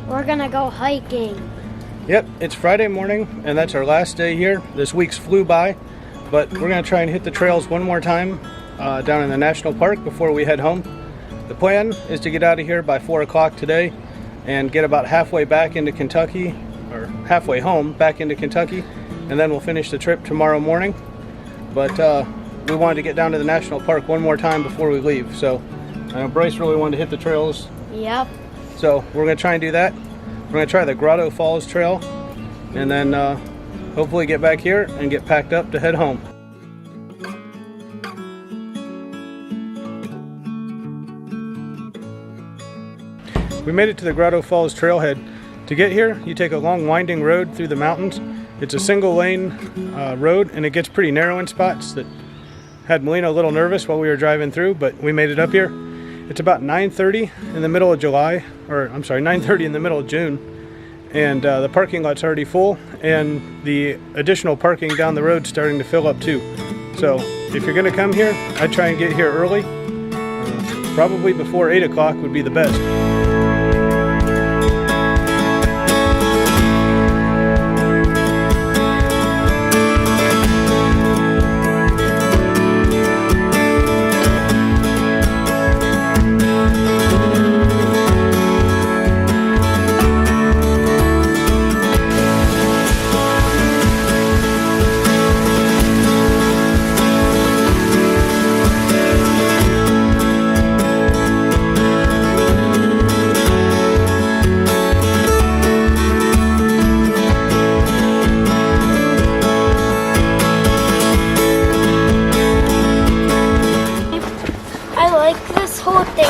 We're gonna go hiking. Yep, it's Friday morning, and that's our last day here. This week's flew by, but we're gonna try and hit the trails one more time down in the national park before we head home. The plan is to get out of here by 4 o'clock today and get about halfway back into Kentucky, or halfway home back into Kentucky, and then we'll finish the trip tomorrow morning. But we wanted to get down to the national park one more time before we leave. So I know Bryce really wanted to hit the trails. Yep. So we're gonna try and do that. We're gonna try the Grotto Falls Trail, and then hopefully get back here and get packed up to head home. We made it to the Grotto Falls Trailhead. To get here, you take a long winding road through the mountains. It's a single lane road, and it gets pretty narrow in spots that had Melina a little nervous while we were driving through, but we made it up here. It's about 9:30 in the middle of July, or I'm sorry, 9:30 in the middle of June, and the parking lot's already full, and the additional parking down the road starting to fill up too. So if you're gonna come here, I'd try and get here early. Probably before 8 o'clock would be the best.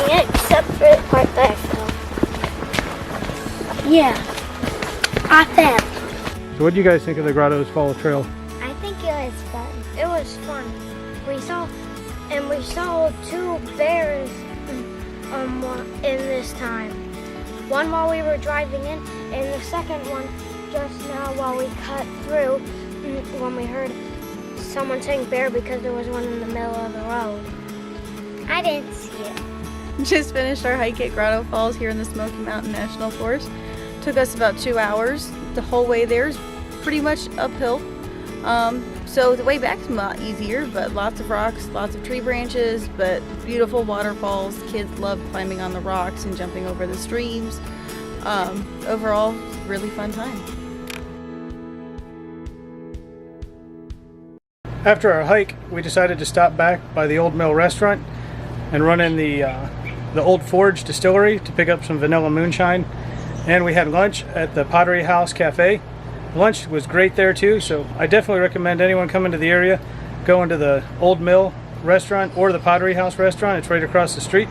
Except for the part that I fell. Yeah, I fell. So what do you guys think of the Grotto Falls Trail? I think it was fun. It was fun. We saw 2 bears in this time. One while we were driving in, and the second one just now while we cut through when we heard someone saying bear because there was one in the middle of the road. I didn't see it. Just finished our hike at Grotto Falls here in the Smokey Mountain National Forest. Took us about 2 hours. The whole way there is pretty much uphill. So the way back is a lot easier, but lots of rocks, lots of tree branches, but beautiful waterfalls. Kids love climbing on the rocks and jumping over the streams. Overall, really fun time. After our hike, we decided to stop back by the Old Mill restaurant and run in the Old Forge Distillery to pick up some vanilla moonshine. And we had lunch at the Pottery House Café. Lunch was great there too, so I definitely recommend anyone coming to the area going to the Old Mill restaurant or the Pottery House restaurant. It's right across the street.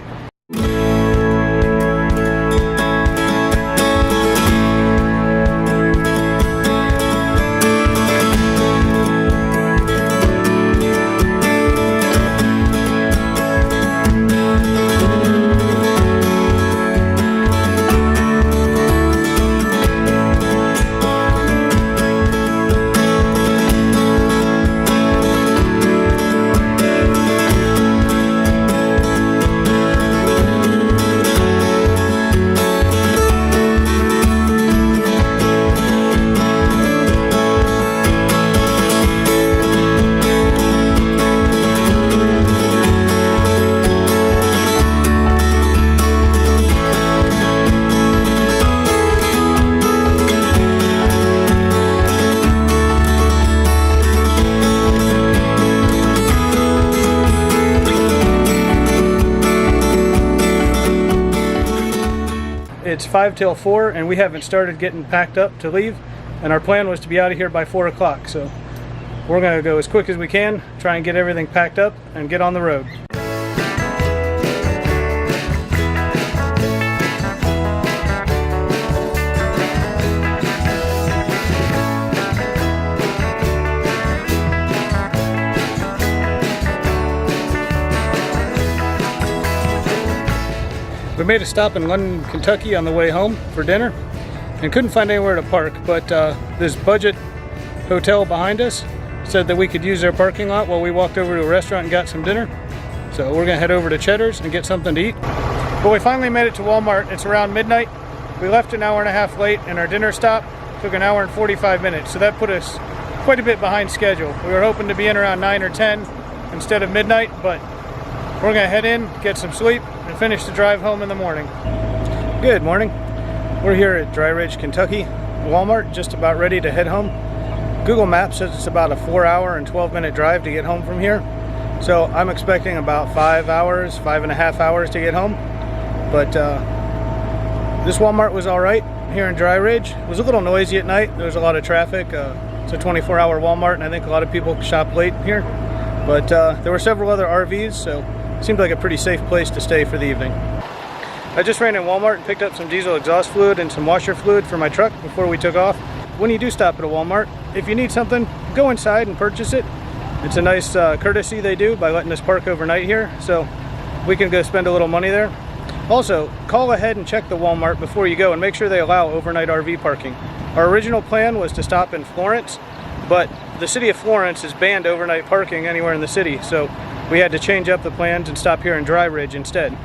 It's 5 till 4 and we haven't started getting packed up to leave, and our plan was to be out of here by 4 o'clock, so we're going to go as quick as we can, try and get everything packed up and get on the road. We made a stop in London, Kentucky on the way home for dinner and couldn't find anywhere to park, but this budget hotel behind us said that we could use their parking lot while we walked over to a restaurant and got some dinner. So we're gonna head over to Cheddar's and get something to eat. But we finally made it to Walmart. It's around midnight. We left an hour and a half late, and our dinner stop took an hour and 45 minutes, so that put us quite a bit behind schedule. We were hoping to be in around 9 or 10 instead of midnight, but we're gonna head in, get some sleep, and finish the drive home in the morning. Good morning. We're here at Dry Ridge, Kentucky, Walmart, just about ready to head home. Google Maps says it's about a 4-hour and 12-minute drive to get home from here. So I'm expecting about 5 hours, 5.5 hours to get home. But this Walmart was all right here in Dry Ridge. It was a little noisy at night. There was a lot of traffic. It's a 24-hour Walmart, and I think a lot of people shop late here. But there were several other RVs, so it seemed like a pretty safe place to stay for the evening. I just ran in Walmart and picked up some diesel exhaust fluid and some washer fluid for my truck before we took off. When you do stop at a Walmart, if you need something, go inside and purchase it. It's a nice courtesy they do by letting us park overnight here, so we can go spend a little money there. Also, call ahead and check the Walmart before you go and make sure they allow overnight RV parking. Our original plan was to stop in Florence, but the city of Florence has banned overnight parking anywhere in the city, so we had to change up the plans and stop here in Dry Ridge instead.